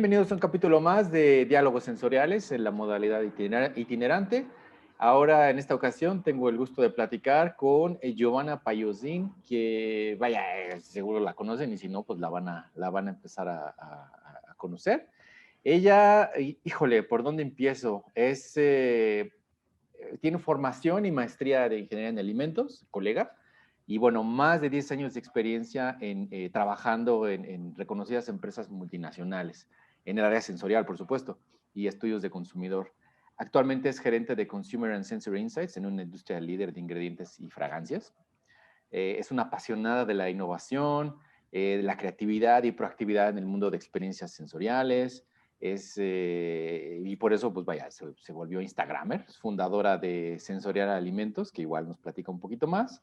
bienvenidos a un capítulo más de Diálogos Sensoriales en la modalidad itinerante. Ahora, en esta ocasión, tengo el gusto de platicar con Giovanna Payosín, que, vaya, seguro la conocen y si no, pues la van a empezar a conocer. Ella, híjole, ¿por dónde empiezo? Tiene formación y maestría de Ingeniería en Alimentos, colega, y bueno, más de 10 años de experiencia trabajando en reconocidas empresas multinacionales, en el área sensorial, por supuesto, y estudios de consumidor. Actualmente es gerente de Consumer and Sensory Insights en una industria líder de ingredientes y fragancias. Es una apasionada de la innovación, de la creatividad y proactividad en el mundo de experiencias sensoriales. Y por eso, pues vaya, se volvió Instagramer, es fundadora de Sensorial Alimentos, que igual nos platica un poquito más,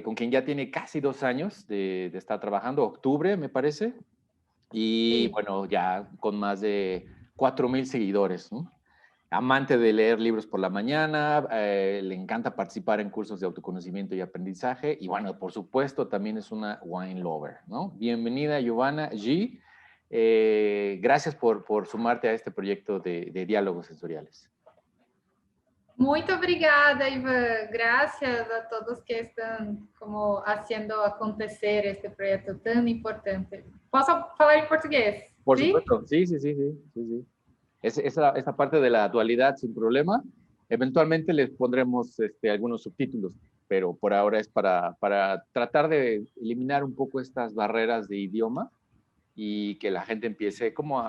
con quien ya tiene casi 2 años de estar trabajando, octubre me parece, y Sí. bueno, ya con más de 4,000 seguidores, ¿no? Amante de leer libros por la mañana, le encanta participar en cursos de autoconocimiento y aprendizaje, y bueno, por supuesto, también es una wine lover, ¿no? Bienvenida, Giovanna G. Gracias por sumarte a este proyecto de diálogos sensoriales. Muito obrigada, Ivan. Gracias a todos que estão haciendo acontecer este proyecto tan importante. ¿Posso falar en portugués? Por ¿Sí? supuesto, sí, sí, sí, sí, sí, sí. Esa parte de la dualidad sin problema. Eventualmente les pondremos algunos subtítulos, pero por ahora es para tratar de eliminar un poco estas barreras de idioma y que la gente empiece como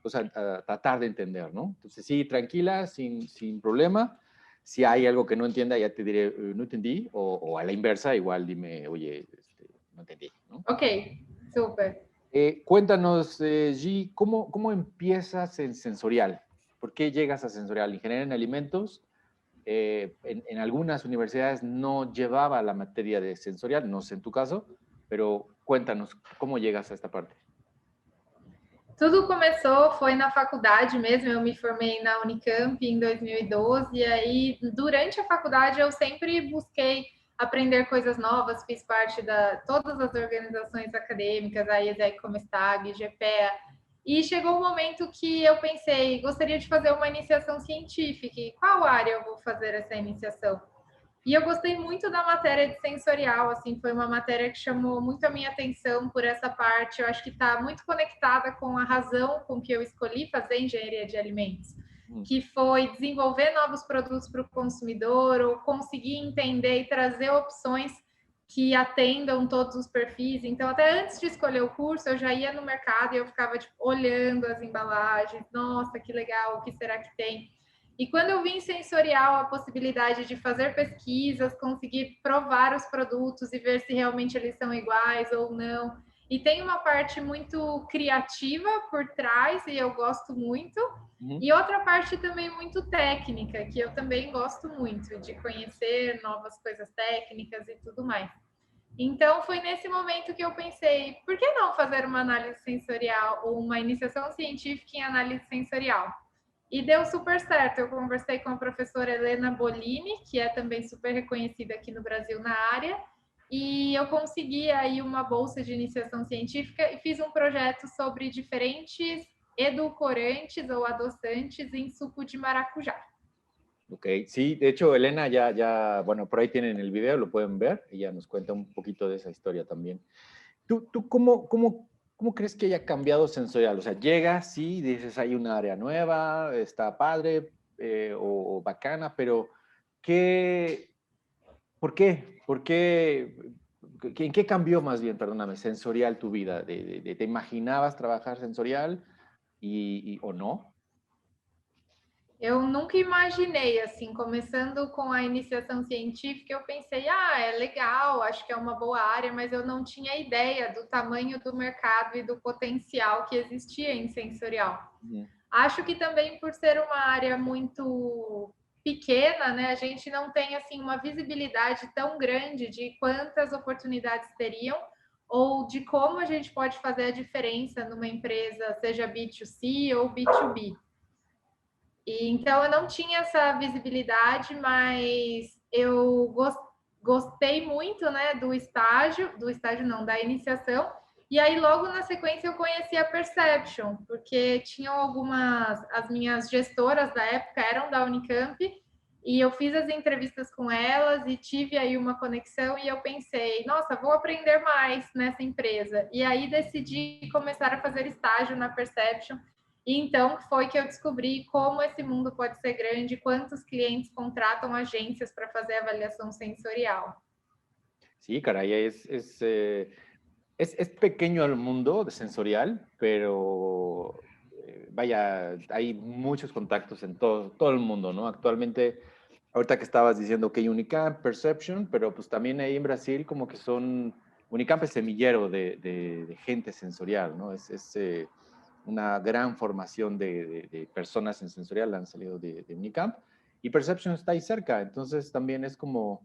pues a tratar de entender, ¿no? Entonces, sí, tranquila, sin problema. Si hay algo que no entienda, ya te diré, no entendí, o a la inversa, igual dime, oye, no entendí, ¿no? Ok, súper. Cuéntanos, G, ¿cómo empiezas en sensorial? ¿Por qué llegas a sensorial? Ingeniería en alimentos, en algunas universidades no llevaba la materia de sensorial, no sé en tu caso, pero cuéntanos, ¿cómo llegas a esta parte? Tudo começou, foi na faculdade mesmo, eu me formei na Unicamp em 2012, e aí, durante a faculdade, eu sempre busquei aprender coisas novas, fiz parte de todas as organizações acadêmicas, a IESEC, Comestag, GPEA, e chegou um momento que eu pensei, gostaria de fazer uma iniciação científica, e qual área eu vou fazer essa iniciação? E eu gostei muito da matéria de sensorial, assim, foi uma matéria que chamou muito a minha atenção por essa parte. Eu acho que está muito conectada com a razão com que eu escolhi fazer engenharia de alimentos, que foi desenvolver novos produtos para o consumidor, ou conseguir entender e trazer opções que atendam todos os perfis. Então, até antes de escolher o curso, eu já ia no mercado e eu ficava tipo, olhando as embalagens. Nossa, que legal, o que será que tem? E quando eu vi em sensorial a possibilidade de fazer pesquisas, conseguir provar os produtos e ver se realmente eles são iguais ou não. E tem uma parte muito criativa por trás, e eu gosto muito. E outra parte também muito técnica, que eu também gosto muito, de conhecer novas coisas técnicas e tudo mais. Então, foi nesse momento que eu pensei, por que não fazer uma análise sensorial ou uma iniciação científica em análise sensorial? E deu super certo. Eu conversei com a professora Helena Bolini, que é também super reconhecida aqui no Brasil na área, e eu consegui aí uma bolsa de iniciação científica e fiz um projeto sobre diferentes edulcorantes ou adoçantes em suco de maracujá. Ok, sí, de hecho, Elena bueno, por ahí tienen el video, lo pueden ver, ella nos cuenta un poquito de esa historia también. ¿Tú cómo crees que haya cambiado sensorial? O sea, llegas, sí, dices, hay una área nueva, está padre o bacana, pero ¿por qué? ¿En qué cambió más bien, perdóname, sensorial tu vida? ¿Te imaginabas trabajar sensorial o no? Eu nunca imaginei, assim, começando com a iniciação científica, eu pensei, é legal, acho que é uma boa área, mas eu não tinha ideia do tamanho do mercado e do potencial que existia em sensorial. Acho que também por ser uma área muito pequena, né, a gente não tem, assim, uma visibilidade tão grande de quantas oportunidades teriam ou de como a gente pode fazer a diferença numa empresa, seja B2C ou B2B. E, então, eu não tinha essa visibilidade, mas eu gostei muito, né, do estágio não, da iniciação, E aí, logo na sequência, eu conheci a Perception, porque tinham as minhas gestoras da época eram da Unicamp, e eu fiz as entrevistas com elas e tive aí uma conexão e eu pensei, nossa, vou aprender mais nessa empresa. E aí decidi começar a fazer estágio na Perception. E então foi que eu descobri como esse mundo pode ser grande, quantos clientes contratam agências para fazer avaliação sensorial. Sí, caray, es pequeño el mundo de sensorial, pero vaya, hay muchos contactos en todo el mundo, ¿no? Actualmente, ahorita que estabas diciendo que hay Unicamp, Perception, pero pues también ahí en Brasil como que Unicamp es semillero de gente sensorial, ¿no? Es una gran formación de personas en sensorial han salido de Unicamp y Perception está ahí cerca, entonces también es como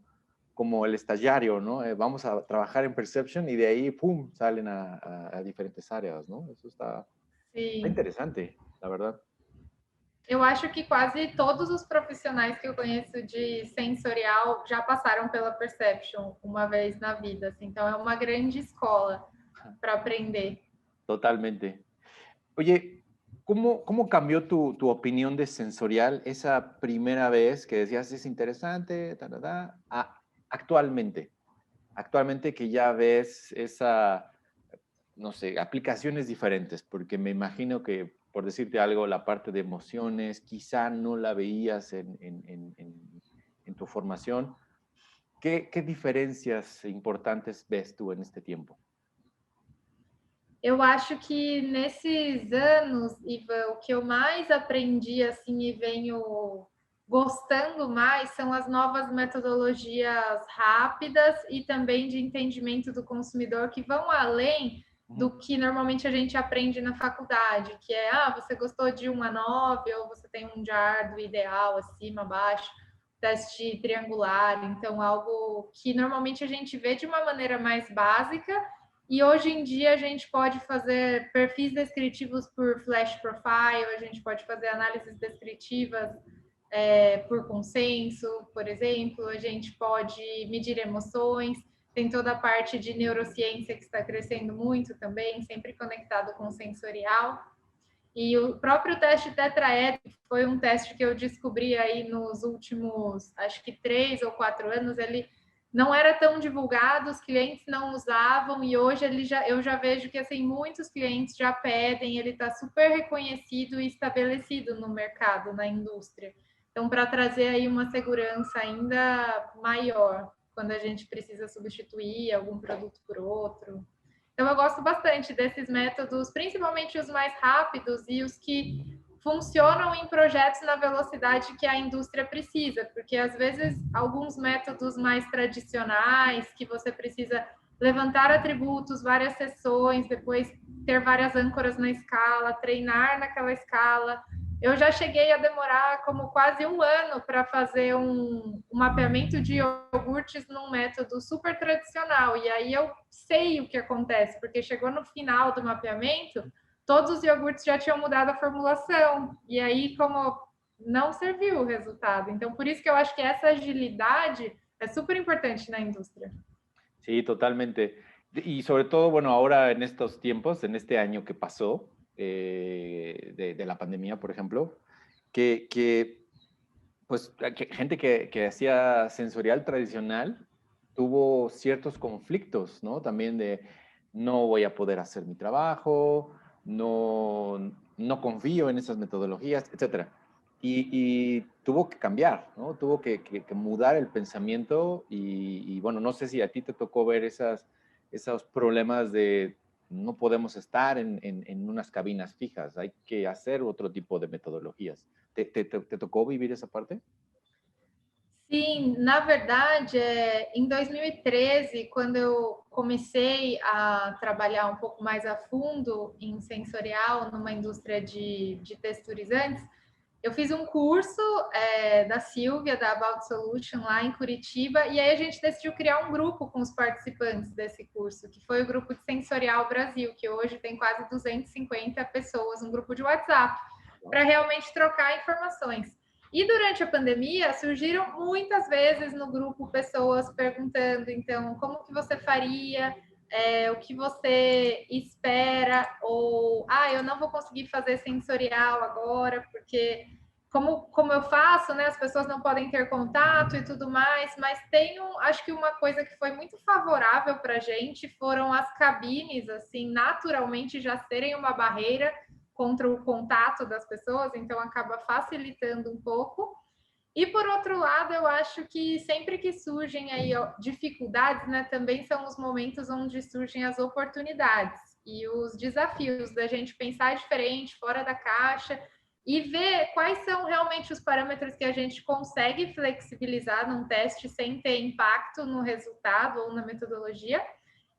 el estallario, ¿no? Vamos a trabajar en Perception y de ahí, ¡pum!, salen a diferentes áreas, ¿no? Eso está interesante, la verdad. Eu acho que quase todos os profissionais que eu conheço de sensorial já passaram pela Perception uma vez na vida, assim. Então é uma grande escola para aprender. Totalmente. Oye, ¿cómo cambió tu opinión de sensorial esa primera vez que decías es interesante, actualmente? Actualmente que ya ves no sé, aplicaciones diferentes, porque me imagino que, por decirte algo, la parte de emociones quizá no la veías en tu formación. ¿Qué diferencias importantes ves tú en este tiempo? Eu acho que nesses anos, Ivan, o que eu mais aprendi assim e venho gostando mais são as novas metodologias rápidas e também de entendimento do consumidor que vão além do que normalmente a gente aprende na faculdade, que é, você gostou de 1 a 9, ou você tem um JAR do ideal, acima, abaixo, teste triangular, então algo que normalmente a gente vê de uma maneira mais básica. E hoje em dia a gente pode fazer perfis descritivos por flash profile, a gente pode fazer análises descritivas por consenso, por exemplo, a gente pode medir emoções, tem toda a parte de neurociência que está crescendo muito também, sempre conectado com o sensorial. E o próprio teste tetraédrico foi um teste que eu descobri aí nos últimos, acho que 3 ou 4 anos, ele não era tão divulgado, os clientes não usavam e hoje eu já vejo que assim muitos clientes já pedem, ele está super reconhecido e estabelecido no mercado, na indústria. Então, para trazer aí uma segurança ainda maior quando a gente precisa substituir algum produto por outro. Então, eu gosto bastante desses métodos, principalmente os mais rápidos e os que funcionam em projetos na velocidade que a indústria precisa, porque às vezes alguns métodos mais tradicionais, que você precisa levantar atributos, várias sessões, depois ter várias âncoras na escala, treinar naquela escala. Eu já cheguei a demorar como quase 1 ano para fazer um mapeamento de iogurtes num método super tradicional. E aí eu sei o que acontece, porque chegou no final do mapeamento, todos os iogurtes já tinham mudado a formulação. E aí, como não serviu o resultado. Então, por isso que eu acho que essa agilidade é super importante na indústria. Sí, totalmente. Y sobre todo, bueno, ahora en estos tiempos, en este año que pasó, de la pandemia, por ejemplo, pues gente que hacía sensorial tradicional tuvo ciertos conflictos, ¿no? También de no voy a poder hacer mi trabajo, no confío en esas metodologías, etcétera. Y tuvo que cambiar, ¿no? Tuvo que mudar el pensamiento y, bueno, no sé si a ti te tocó ver esos problemas de no podemos estar en unas cabinas fijas, hay que hacer otro tipo de metodologías. ¿Te tocó vivir esa parte? Sim, na verdade, em 2013, quando eu comecei a trabalhar um pouco mais a fundo em sensorial, numa indústria de texturizantes, eu fiz um curso da Silvia, da About Solution, lá em Curitiba, e aí a gente decidiu criar um grupo com os participantes desse curso, que foi o Grupo de Sensorial Brasil, que hoje tem quase 250 pessoas, um grupo de WhatsApp, para realmente trocar informações. E durante a pandemia, surgiram muitas vezes no grupo pessoas perguntando, então, como que você faria o que você espera, ou eu não vou conseguir fazer sensorial agora, porque como eu faço, né? As pessoas não podem ter contato e tudo mais, mas acho que uma coisa que foi muito favorável para a gente foram as cabines, assim, naturalmente já serem uma barreira contra o contato das pessoas, então acaba facilitando um pouco. E por outro lado, eu acho que sempre que surgem aí dificuldades, né, também são os momentos onde surgem as oportunidades e os desafios da gente pensar diferente, fora da caixa e ver quais são realmente os parâmetros que a gente consegue flexibilizar num teste sem ter impacto no resultado ou na metodologia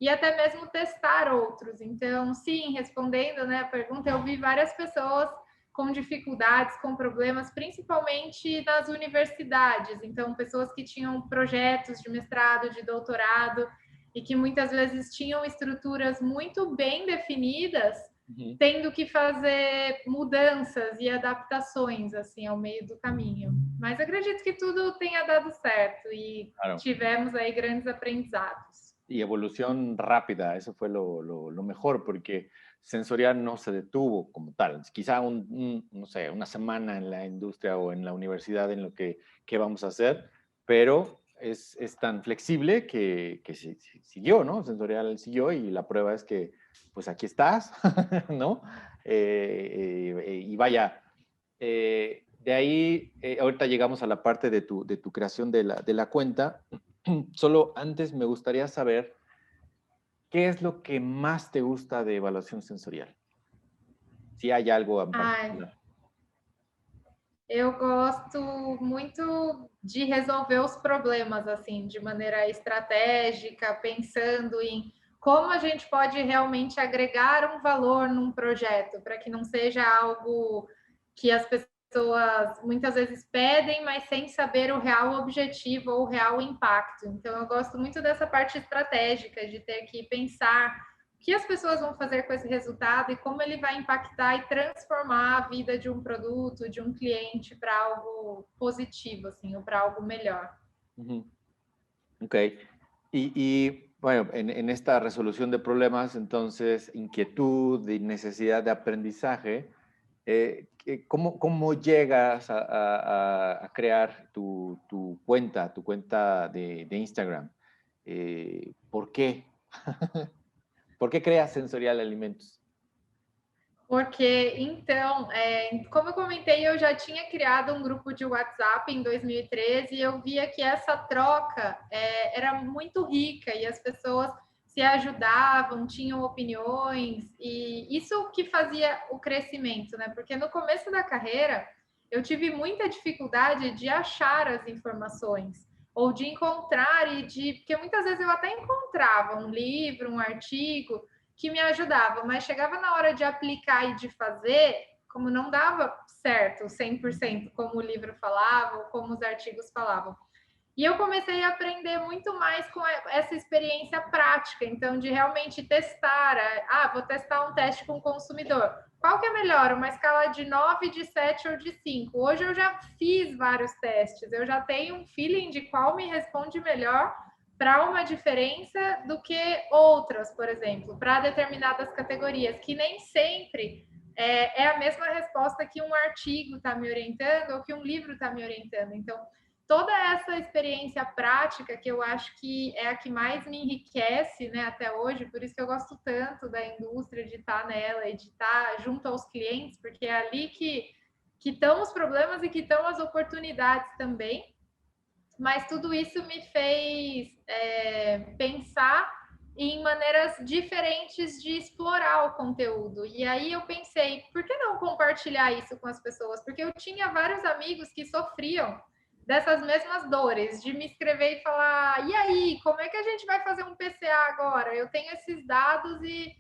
e até mesmo testar outros. Então, sim, respondendo, né, a pergunta, eu vi várias pessoas com dificuldades, com problemas, principalmente nas universidades. Então, pessoas que tinham projetos de mestrado, de doutorado, e que muitas vezes tinham estruturas muito bem definidas, tendo que fazer mudanças e adaptações assim ao meio do caminho. Mas acredito que tudo tenha dado certo e tivemos aí grandes aprendizados. Y evolución rápida, eso fue lo mejor, porque sensorial no se detuvo como tal. Quizá no sé, una semana en la industria o en la universidad en lo que vamos a hacer, pero es tan flexible que siguió, ¿no? Sensorial siguió y la prueba es que, pues aquí estás, ¿no? Y vaya, de ahí, ahorita llegamos a la parte de tu creación de la cuenta. Solo antes me gustaría saber qué es lo que más te gusta de evaluación sensorial. Si hay algo en particular. Eu gosto muito de resolver os problemas assim, de maneira estratégica, pensando em como a gente pode realmente agregar um valor num projeto, para que não seja algo que as pessoas muitas vezes pedem, mas sem saber o real objetivo ou o real impacto. Então, eu gosto muito dessa parte estratégica, de ter que pensar o que as pessoas vão fazer com esse resultado e como ele vai impactar e transformar a vida de um produto, de um cliente para algo positivo, assim, ou para algo melhor. Ok. Y bueno, en esta resolución de problemas, entonces, inquietud y necesidad de aprendizaje, ¿cómo llegas a crear tu cuenta de Instagram? ¿Por qué? ¿Por qué creas Sensorial Alimentos? Porque, então, como eu comentei, eu já tinha criado um grupo de WhatsApp em 2013 e eu via que essa troca era muito rica e as pessoas se ajudavam, tinham opiniões, e isso que fazia o crescimento, né? Porque no começo da carreira eu tive muita dificuldade de achar as informações ou de encontrar porque muitas vezes eu até encontrava um livro, um artigo que me ajudava, mas chegava na hora de aplicar e de fazer, como não dava certo 100% como o livro falava ou como os artigos falavam. E eu comecei a aprender muito mais com essa experiência prática, então de realmente testar, vou testar um teste com o consumidor. Qual que é melhor, uma escala de 9, de 7 ou de 5? Hoje eu já fiz vários testes, eu já tenho um feeling de qual me responde melhor para uma diferença do que outras, por exemplo, para determinadas categorias, que nem sempre é a mesma resposta que um artigo está me orientando ou que um livro está me orientando. Então, toda essa experiência prática, que eu acho que é a que mais me enriquece, né, até hoje, por isso que eu gosto tanto da indústria, de estar nela e de estar junto aos clientes, porque é ali que estão os problemas e que estão as oportunidades também. Mas tudo isso me fez pensar em maneiras diferentes de explorar o conteúdo. E aí eu pensei, por que não compartilhar isso com as pessoas? Porque eu tinha vários amigos que sofriam dessas mesmas dores, de me escrever e falar, e aí, como é que a gente vai fazer um PCA agora? Eu tenho esses dados e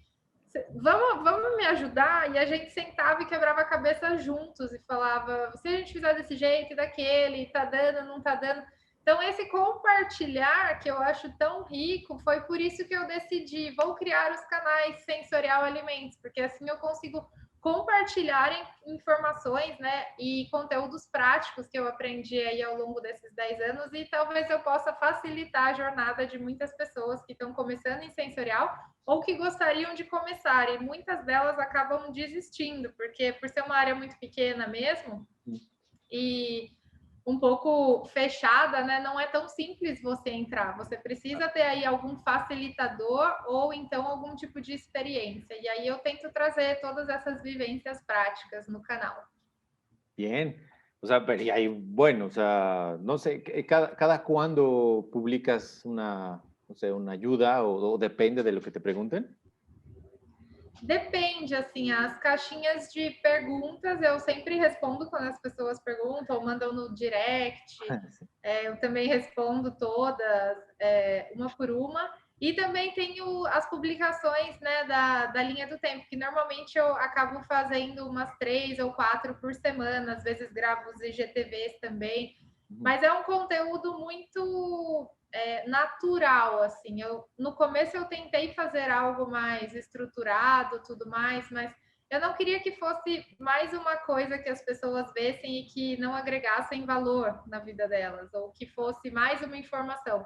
vamos me ajudar? E a gente sentava e quebrava a cabeça juntos e falava, se a gente fizer desse jeito e daquele, tá dando, não tá dando. Então, esse compartilhar que eu acho tão rico, foi por isso que eu decidi, vou criar os canais Sensorial Alimentos, porque assim eu consigo compartilharem informações, né, e conteúdos práticos que eu aprendi aí ao longo desses 10 anos, e talvez eu possa facilitar a jornada de muitas pessoas que estão começando em sensorial ou que gostariam de começar, e muitas delas acabam desistindo, porque por ser uma área muito pequena mesmo, e um pouco fechada, né? Não é tão simples você entrar. Você precisa ter aí algum facilitador ou então algum tipo de experiência. E aí eu tento trazer todas essas vivências práticas no canal. Bien. O sea, pero, y ahí, bueno, o sea, no sé, cada cuándo publicas una, no sé, una ayuda o depende de lo que te pregunten? Depende, assim, as caixinhas de perguntas eu sempre respondo quando as pessoas perguntam ou mandam no direct. Eu também respondo todas, uma por uma. E também tenho as publicações, né, da linha do tempo, que normalmente eu acabo fazendo umas 3 ou 4 por semana, às vezes gravo os IGTVs também. Mas é um conteúdo muito natural, assim. No começo eu tentei fazer algo mais estruturado, tudo mais, mas eu não queria que fosse mais uma coisa que as pessoas vissem e que não agregassem valor na vida delas, ou que fosse mais uma informação.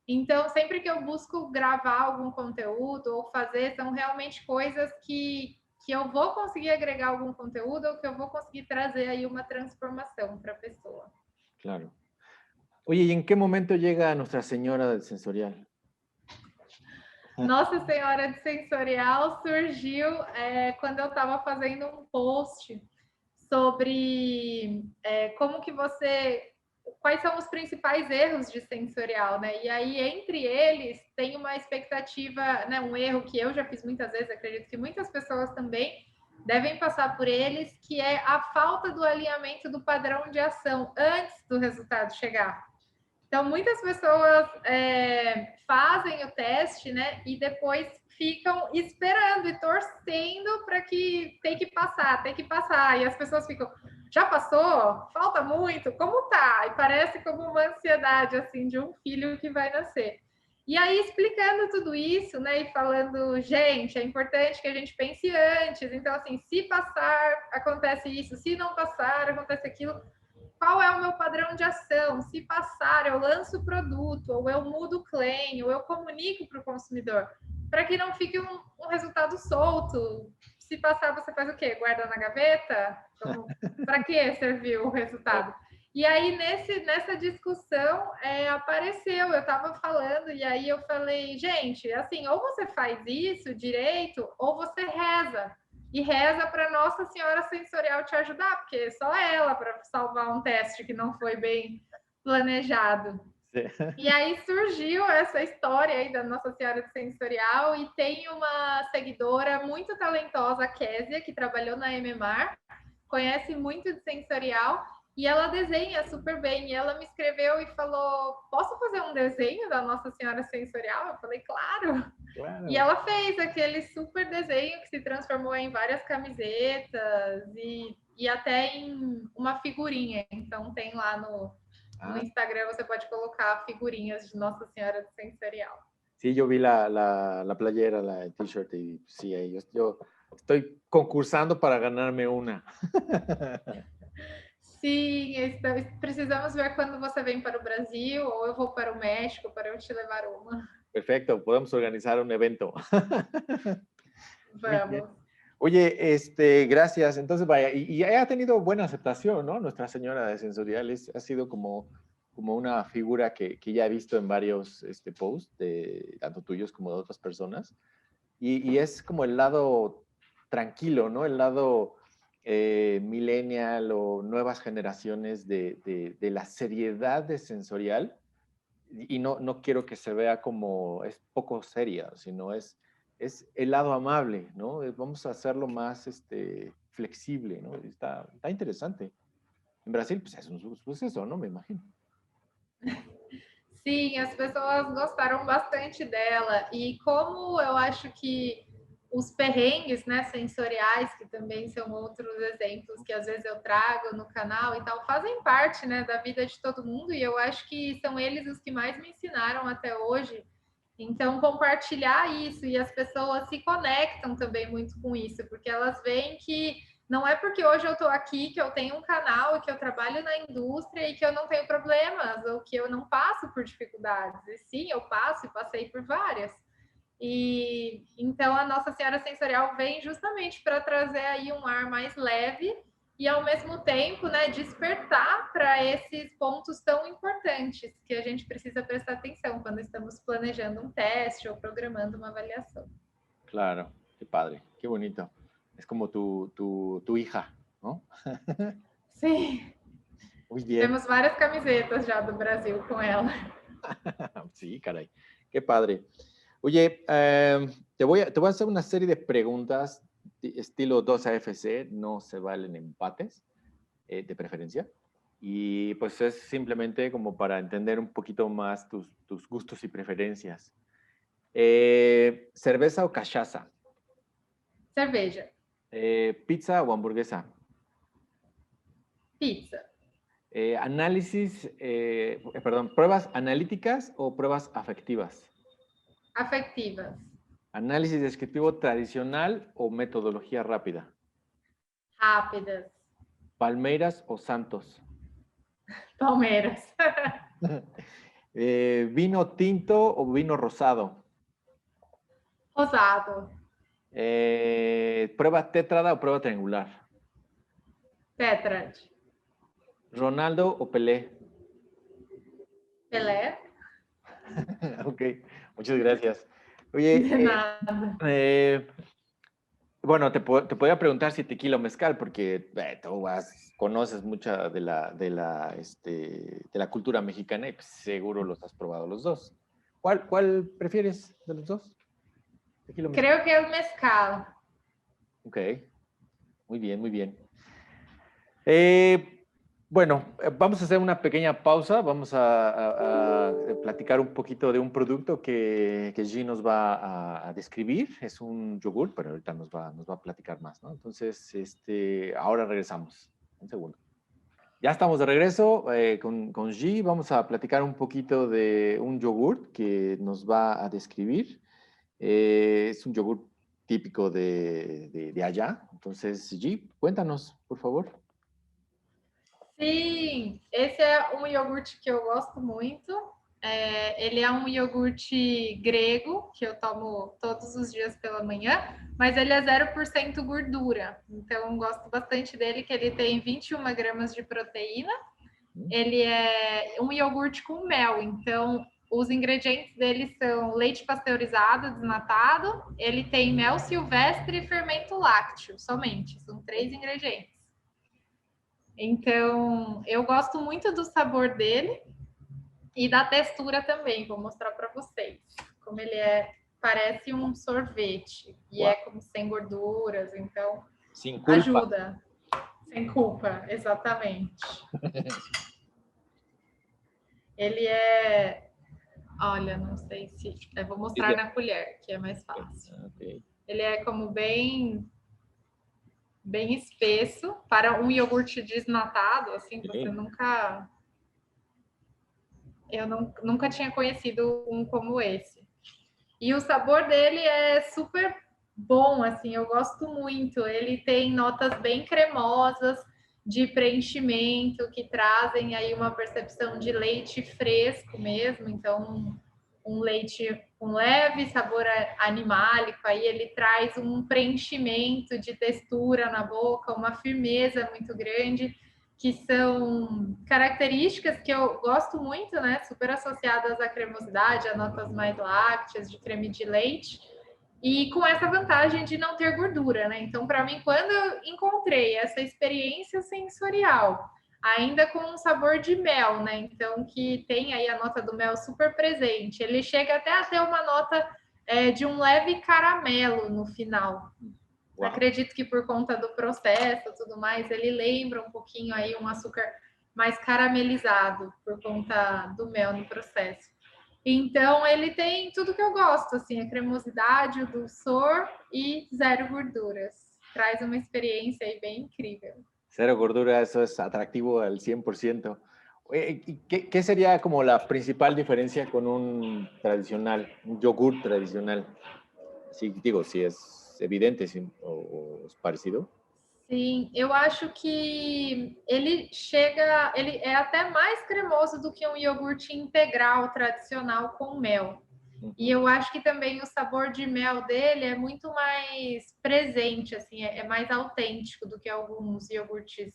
Então, sempre que eu busco gravar algum conteúdo ou fazer, são realmente coisas que eu vou conseguir agregar algum conteúdo ou que eu vou conseguir trazer aí uma transformação para a pessoa. Claro. Oye, ¿y en qué momento llega Nuestra Señora del Sensorial? Nossa Senhora de Sensorial surgiu quando eu estava fazendo um post sobre como que quais são os principais erros de sensorial, né? E aí, entre eles, tem uma expectativa, né? Um erro que eu já fiz muitas vezes, acredito que muitas pessoas também devem passar por eles, que é a falta do alinhamento do padrão de ação antes do resultado chegar. Então, muitas pessoas fazem o teste, né? E depois ficam esperando e torcendo para que tem que passar, tem que passar. E as pessoas ficam, já passou? Falta muito? Como tá? E parece como uma ansiedade, assim, de um filho que vai nascer. E aí, explicando tudo isso, né? E falando, gente, é importante que a gente pense antes. Então, assim, se passar, acontece isso. Se não passar, acontece aquilo. Qual é o meu padrão de ação? Se passar, eu lanço o produto, ou eu mudo o claim, ou eu comunico para o consumidor, para que não fique um resultado solto. Se passar, você faz o quê? Guarda na gaveta? Para que serviu o resultado? E aí, nessa discussão, apareceu, eu estava falando, e aí eu falei, gente, assim, ou você faz isso direito, ou você reza. E reza para Nossa Senhora Sensorial te ajudar, porque só ela para salvar um teste que não foi bem planejado. Sim. E aí surgiu essa história aí da Nossa Senhora de Sensorial, e tem uma seguidora muito talentosa, a Késia, que trabalhou na MMAR, conhece muito de sensorial, e ela desenha super bem. E ela me escreveu e falou, posso fazer um desenho da Nossa Senhora Sensorial? Eu falei, claro. E ela fez aquele super desenho que se transformou em várias camisetas e até em uma figurinha. Então tem lá no Instagram, você pode colocar figurinhas de Nossa Senhora do Sensorial. Sí, yo vi la playera, el t-shirt y sí, yo estoy concursando para ganarme una. Sim, precisamos ver quando você vem para o Brasil, ou eu vou para o México para eu te levar uma. Perfecto, podemos organizar un evento. Vamos. Oye, gracias. Entonces, vaya, y ha tenido buena aceptación, ¿no? Nuestra Señora de Sensoriales ha sido como una figura que ya he visto en varios posts, tanto tuyos como de otras personas. Y es como el lado tranquilo, ¿no? El lado millennial o nuevas generaciones de la seriedad de sensorial. Y no quiero que se vea como es poco seria, sino es el lado amable, ¿no? Vamos a hacerlo más flexible, ¿no? Está interesante. En Brasil, pues es un suceso, ¿no? Me imagino. Sim, as pessoas gostaram bastante dela. E como eu acho que os perrengues, né, sensoriais, que também são outros exemplos que às vezes eu trago no canal e tal, fazem parte, né, da vida de todo mundo. E eu acho que são eles os que mais me ensinaram até hoje Então, compartilhar isso, e as pessoas se conectam também muito com isso, porque elas veem que não é porque hoje eu estou aqui, que eu tenho um canal, que eu trabalho na indústria e que eu não tenho problemas, ou que eu não passo por dificuldades. E sim, eu passo e passei por várias. E então a Nossa Senhora Sensorial vem justamente para trazer aí um ar mais leve e ao mesmo tempo, né, despertar para esses pontos tão importantes que a gente precisa prestar atenção quando estamos planejando um teste ou programando uma avaliação. Claro, qué padre, qué bonito. Es como tu hija, ¿no? Sim, Muy bien. temos várias camisetas já do Brasil com ela. Sí, caray, qué padre. Oye, te voy a hacer una serie de preguntas estilo 2AFC, no se valen empates, de preferencia. Y pues es simplemente como para entender un poquito más tus gustos y preferencias. ¿Cerveza o cachaza? Cerveja. ¿Pizza o hamburguesa? Pizza. ¿Pruebas analíticas o pruebas afectivas? Afectivas. ¿Análisis descriptivo tradicional o metodología rápida? Rápidas. ¿Palmeiras o Santos? Palmeiras. ¿Vino tinto o vino rosado? Rosado. ¿Prueba tétrada o prueba triangular? Tetrad. ¿Ronaldo o Pelé? Pelé. Ok, muchas gracias. Oye, De nada. bueno, te podría preguntar si tequila o mezcal, porque tú conoces mucha de la cultura mexicana y pues, seguro los has probado los dos. ¿Cuál prefieres de los dos? ¿Tequila o mezcal? Creo que el mezcal. Ok, muy bien, muy bien. Bueno, vamos a hacer una pequeña pausa, vamos a platicar un poquito de un producto que G nos va a describir. Es un yogur, pero ahorita nos va a platicar más, ¿no? Entonces, ahora regresamos. Un segundo. Ya estamos de regreso con G. Vamos a platicar un poquito de un yogur que nos va a describir. Es un yogur típico de allá. Entonces, G, cuéntanos, por favor. Sim, esse é um iogurte que eu gosto muito. Ele é um iogurte grego, que eu tomo todos os dias pela manhã, mas ele é 0% gordura. Então, gosto bastante dele, que ele tem 21 gramas de proteína. Ele é um iogurte com mel, então os ingredientes dele são leite pasteurizado, desnatado, ele tem mel silvestre e fermento lácteo, somente. São 3 ingredientes. Então, eu gosto muito do sabor dele e da textura também. Vou mostrar para vocês como ele é. Parece um sorvete e Uau. é como sem gorduras, então Sem culpa. ajuda. Sem culpa, exatamente. Ele é... Olha, não sei se... Eu vou mostrar na colher, que é mais fácil. Okay. Ele é como bem espesso para um iogurte desnatado, assim, você nunca... Eu nunca tinha conhecido um como esse. E o sabor dele é super bom, assim, eu gosto muito. Ele tem notas bem cremosas, de preenchimento, que trazem aí uma percepção de leite fresco mesmo, então um leite com leve sabor animálico, aí ele traz um preenchimento de textura na boca, uma firmeza muito grande, que são características que eu gosto muito, né? Super associadas à cremosidade, a notas mais lácteas, de creme de leite, e com essa vantagem de não ter gordura, né? Então, para mim, quando eu encontrei essa experiência sensorial, ainda com um sabor de mel, né? Então, que tem aí a nota do mel super presente. Ele chega até a ter uma nota de um leve caramelo no final. Uau. Acredito que por conta do processo e tudo mais, ele lembra um pouquinho aí um açúcar mais caramelizado por conta do mel no processo. Então, ele tem tudo que eu gosto, assim, a cremosidade, o dulçor e 0 gorduras. Traz uma experiência aí bem incrível. 0 gordura, eso es atractivo al 100%. ¿Y qué sería como la principal diferencia con un tradicional, un yogur tradicional? Sí, digo, si es evidente o es parecido. Sim, eu acho que ele é até mais cremoso do que um iogurte integral tradicional com mel. E Ujú. eu acho que também o sabor de mel dele é muito mais presente, assim, é mais autêntico do que alguns iogurtes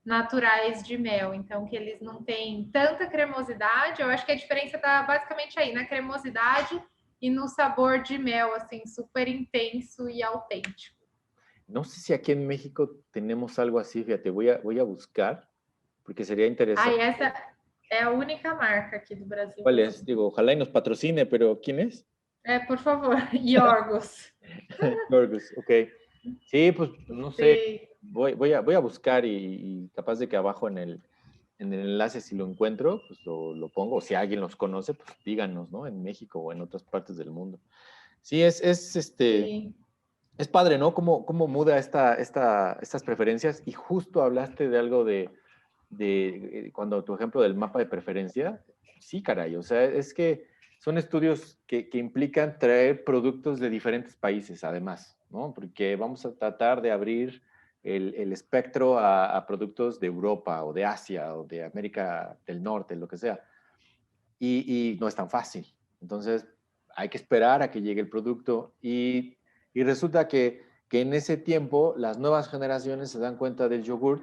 naturais de mel. Então, que eles não têm tanta cremosidade. Eu acho que a diferença está basicamente aí, na cremosidade e no sabor de mel, assim, super intenso e autêntico. No sé si aquí en México tenemos algo así, fíjate, voy a buscar, porque sería Ah, e interesante. essa é a única marca aqui do Brasil ¿Cuál es? mesmo. Digo, ojalá y nos patrocine, pero ¿quién es? É, por favor, Yorgos. Yorgos, ok. Sí, pues no sé, Sim. voy a buscar y capaz de que abajo en el enlace, si lo encuentro, pues lo pongo. O si alguien los conoce, pues díganos, ¿no? En México o en otras partes del mundo. Sí, Sim. es padre, ¿no? Cómo muda estas preferencias. Y justo hablaste de algo cuando tu ejemplo del mapa de preferencia, sí, caray, o sea, es que son estudios que implican traer productos de diferentes países, además, ¿no? Porque vamos a tratar de abrir el espectro a productos de Europa o de Asia o de América del Norte, lo que sea. Y no es tan fácil. Entonces, hay que esperar a que llegue el producto y resulta que en ese tiempo las nuevas generaciones se dan cuenta del yogurt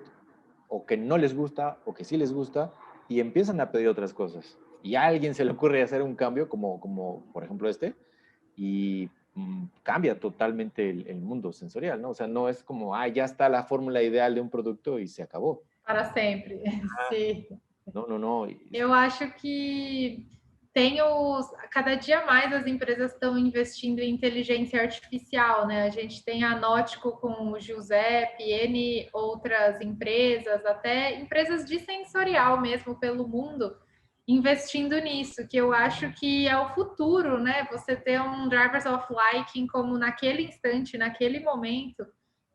o que no les gusta o que sí les gusta y empiezan a pedir otras cosas. Y a alguien se le ocurre hacer un cambio como por ejemplo y cambia totalmente el mundo sensorial, ¿no? O sea, no es como, ya está la fórmula ideal de un producto y se acabó. Para sempre. Sim. No, no, no. Eu acho que tem cada dia mais as empresas estão investindo em inteligência artificial, né? A gente tem a Nótico com o Giuseppe, N outras empresas, até empresas de sensorial mesmo pelo mundo, investindo nisso, que eu acho que é o futuro, né? Você ter um drivers of liking como naquele instante, naquele momento,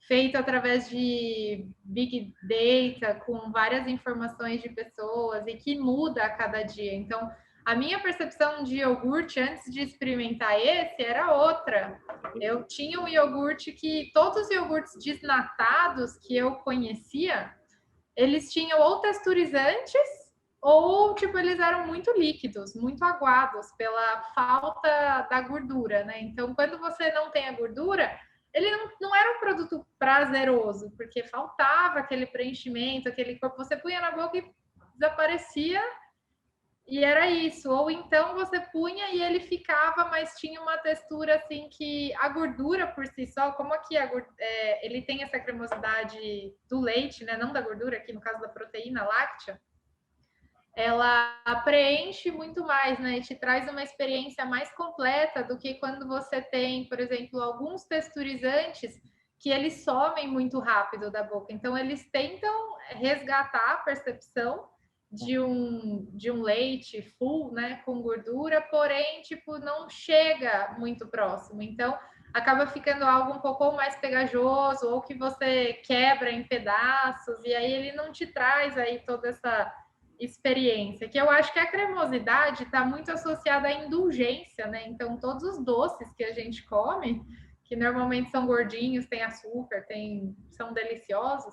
feito através de big data, com várias informações de pessoas e que muda a cada dia. Então, a minha percepção de iogurte antes de experimentar esse era outra. Eu tinha um iogurte que todos os iogurtes desnatados que eu conhecia, eles tinham ou texturizantes ou tipo eles eram muito líquidos, muito aguados pela falta da gordura, né? Então, quando você não tem a gordura, ele não era um produto prazeroso, porque faltava aquele preenchimento, aquele corpo. Você punha na boca e desaparecia e era isso. Ou então você punha e ele ficava, mas tinha uma textura assim que a gordura por si só, como aqui ele tem essa cremosidade do leite, né? Não da gordura, aqui no caso da proteína láctea, ela preenche muito mais, né? E te traz uma experiência mais completa do que quando você tem, por exemplo, alguns texturizantes que eles somem muito rápido da boca. Então, eles tentam resgatar a percepção de um leite full, né, com gordura, porém, tipo, não chega muito próximo. Então, acaba ficando algo um pouco mais pegajoso ou que você quebra em pedaços e aí ele não te traz aí toda essa experiência, que eu acho que a cremosidade está muito associada à indulgência, né? Então, todos os doces que a gente come, que normalmente são gordinhos, tem açúcar, são deliciosos,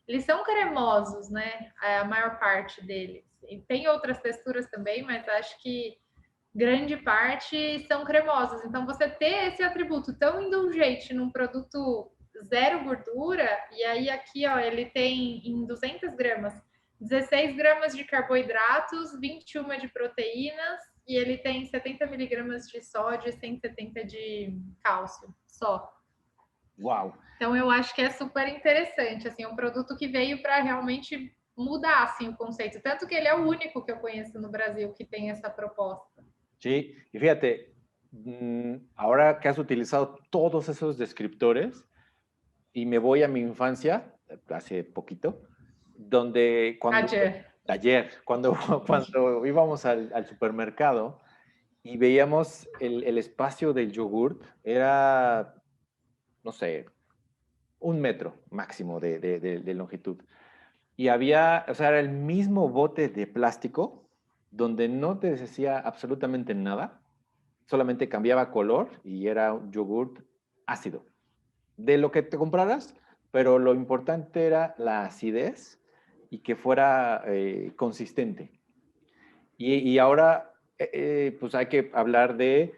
eles são cremosos, né? A maior parte deles. E tem outras texturas também, mas acho que grande parte são cremosos. Então, você ter esse atributo tão indulgente num produto zero gordura, e aí aqui, ó, ele tem em 200 gramas 16 gramas de carboidratos, 21 de proteínas e ele tem 70 miligramas de sódio e 170 de cálcio só. Wow. Então eu acho que é super interessante, assim, um produto que veio para realmente mudar assim, o conceito. Tanto que ele é o único que eu conheço no Brasil que tem essa proposta. Sí, y fíjate, ahora que has utilizado todos esos descriptores y me voy a mi infancia, hace poquito, donde cuando íbamos al supermercado y veíamos el espacio del yogurt, era, no sé, 1 metro máximo de longitud. y había, o sea, era el mismo bote de plástico donde no te decía absolutamente nada, solamente cambiaba color y era un yogurt ácido. De lo que te compraras, pero lo importante era la acidez y que fuera consistente. Y ahora, pues hay que hablar de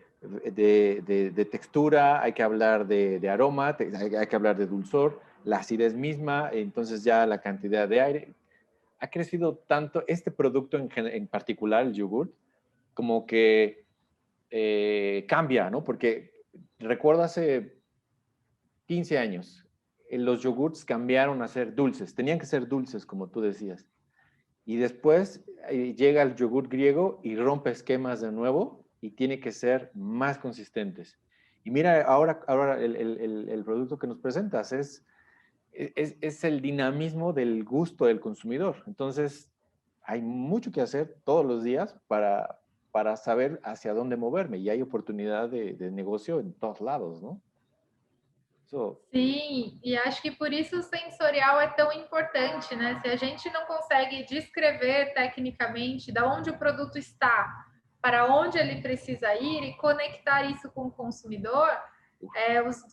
textura, hay que hablar de aroma, hay que hablar de dulzor, la acidez misma, entonces ya la cantidad de aire. Ha crecido tanto este producto en particular, el yogur, como que cambia, ¿no? Porque recuerdo hace 15 años, los yogurts cambiaron a ser dulces, tenían que ser dulces, como tú decías. Y después llega el yogur griego y rompe esquemas de nuevo y tiene que ser más consistentes. Y mira, ahora el producto que nos presentas es el dinamismo del gusto del consumidor. Entonces, hay mucho que hacer todos los días para saber hacia dónde moverme y hay oportunidad de negocio en todos lados, ¿no? So, Sim, e acho que por isso o sensorial é tão importante, né? Se a gente não consegue descrever tecnicamente de onde o produto está, para onde ele precisa ir e conectar isso com o consumidor,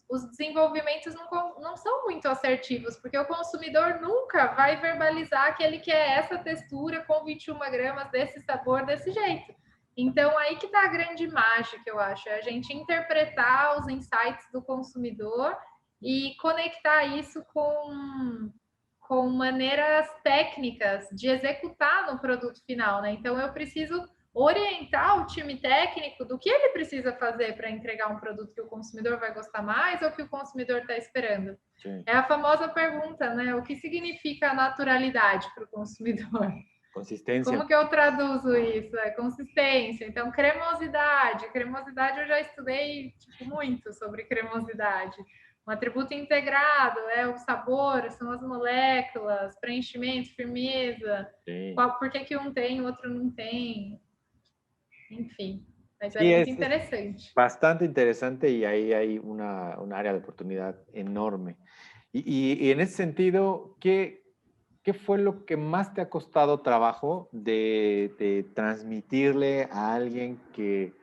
os desenvolvimentos não são muito assertivos, porque o consumidor nunca vai verbalizar que ele quer essa textura com 21 gramas, desse sabor, desse jeito. Então, aí que está a grande mágica, eu acho, é a gente interpretar os insights do consumidor e conectar isso com maneiras técnicas de executar no produto final, né? Então, eu preciso orientar o time técnico do que ele precisa fazer para entregar um produto que o consumidor vai gostar mais ou que o consumidor está esperando. Sim. É a famosa pergunta, né? O que significa naturalidade para o consumidor? Consistência. Como que eu traduzo isso? É consistência. Então, cremosidade. Cremosidade eu já estudei muito sobre cremosidade. Um atributo integrado é o sabor, são as moléculas, preenchimento, firmeza. Por que um tem e o outro não tem? Enfim, mas é muito interessante. Bastante interesante y ahí hay una área de oportunidad enorme. Y en ese sentido, ¿qué fue lo que más te ha costado trabajo de transmitirle a alguien que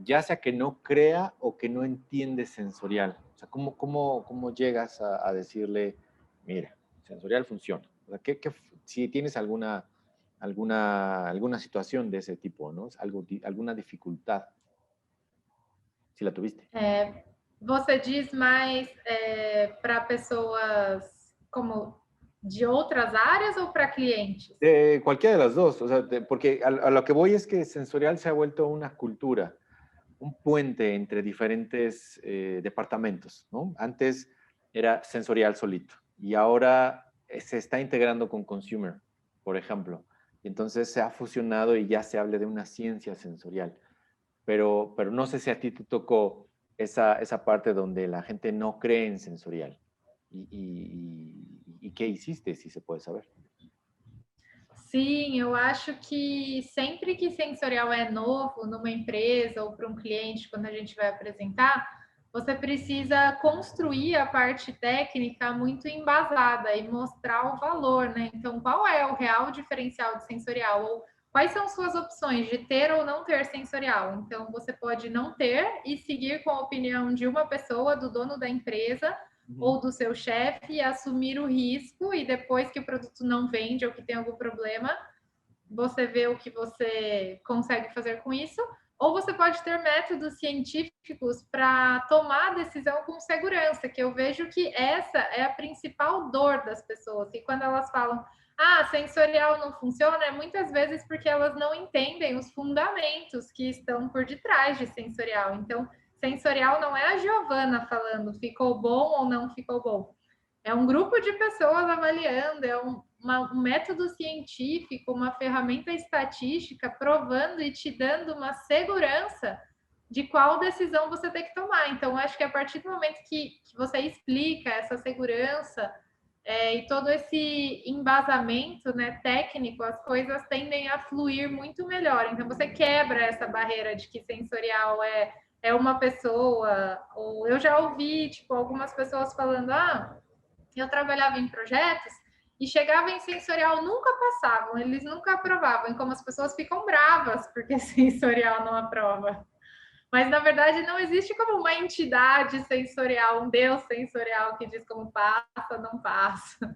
ya sea que no crea o que no entiende sensorial? O sea, ¿cómo llegas a decirle, mira, sensorial funciona? O sea, si tienes alguna situación de ese tipo, ¿no? Alguna dificultad, si la tuviste. Você diz mais para pessoas como de otras áreas o para clientes? Cualquiera de las dos, o sea, porque a lo que voy es que sensorial se ha vuelto una cultura, un puente entre diferentes departamentos, ¿no? Antes era sensorial solito y ahora se está integrando con consumer, por ejemplo. Entonces se ha fusionado y ya se habla de una ciencia sensorial. Pero no sé si a ti te tocó esa parte donde la gente no cree en sensorial. ¿Y qué hiciste, si se puede saber? Sim, eu acho que sempre que sensorial é novo numa empresa ou para um cliente, quando a gente vai apresentar, você precisa construir a parte técnica muito embasada e mostrar o valor, né? Então, qual é o real diferencial de sensorial? Ou quais são suas opções de ter ou não ter sensorial? Então, você pode não ter e seguir com a opinião de uma pessoa, do dono da empresa, ou do seu chefe, assumir o risco e depois que o produto não vende ou que tem algum problema, você vê o que você consegue fazer com isso. Ou você pode ter métodos científicos para tomar a decisão com segurança, que eu vejo que essa é a principal dor das pessoas. E quando elas falam, sensorial não funciona, é muitas vezes porque elas não entendem os fundamentos que estão por detrás de sensorial. Então, sensorial não é a Giovana falando ficou bom ou não ficou bom. É um grupo de pessoas avaliando, é um método científico, uma ferramenta estatística provando e te dando uma segurança de qual decisão você tem que tomar. Então, acho que a partir do momento que você explica essa segurança e todo esse embasamento, né, técnico, as coisas tendem a fluir muito melhor. Então, você quebra essa barreira de que sensorial é uma pessoa, ou eu já ouvi, tipo, algumas pessoas falando, eu trabalhava em projetos e chegava em sensorial, nunca passavam, eles nunca aprovavam, e como as pessoas ficam bravas porque sensorial não aprova. Mas, na verdade, não existe como uma entidade sensorial, um Deus sensorial que diz como passa, não passa.